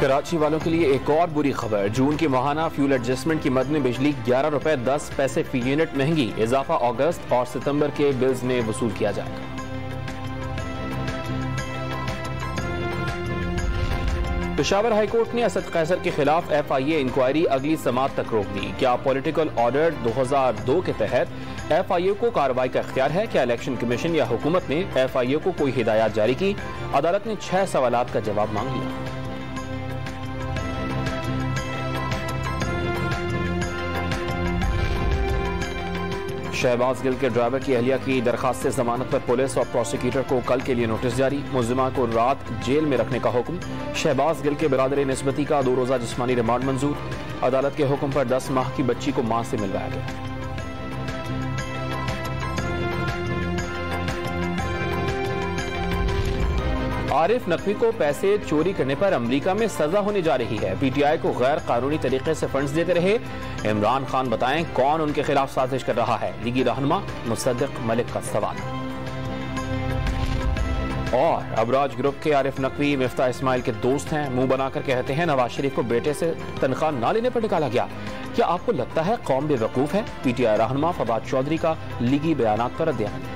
कराची वालों के लिए एक और बुरी खबर। जून की माहाना फ्यूल एडजस्टमेंट की मद में बिजली 11 रुपए 10 पैसे फी यूनिट महंगी। इजाफा अगस्त और सितंबर के बिल्स में वसूल किया जाएगा। पेशावर हाईकोर्ट ने असद कैसर के खिलाफ FIA इंक्वायरी अगली समात तक रोक दी। क्या पॉलिटिकल ऑर्डर 2002 के तहत FIA को कार्रवाई का इख्तियार है? क्या इलेक्शन कमीशन या हुकूमत ने FIA को कोई हिदायत जारी की? अदालत ने 6 सवालात का जवाब मांग लिया। शहबाज गिल के ड्राइवर की अहलिया की दरखास्त से जमानत पर पुलिस और प्रोसिक्यूटर को कल के लिए नोटिस जारी। मुल्जिमा को रात जेल में रखने का हुक्म। शहबाज गिल के बिरादर निस्बती का 2 रोजा जिस्मानी रिमांड मंजूर। अदालत के हुक्म पर 10 माह की बच्ची को मां से मिलवाया गया। आरिफ नकवी को पैसे चोरी करने पर अमेरिका में सजा होने जा रही है। PTI को गैर कानूनी तरीके से फंड्स देते रहे इमरान खान बताएं कौन उनके खिलाफ साजिश कर रहा है? लीगी रहनुमा मुसद्दिक मलिक का सवाल। और अबराज ग्रुप के आरिफ नकवी मिफ्ता इस्माइल के दोस्त हैं। मुंह बनाकर कहते हैं नवाज शरीफ को बेटे से तनख्वाह ना लेने पर निकाला गया। क्या आपको लगता है कौम बेवकूफ है? PTI रहनुमा फवाद चौधरी का लीगी बयानात पर रद्द-ए-अमल।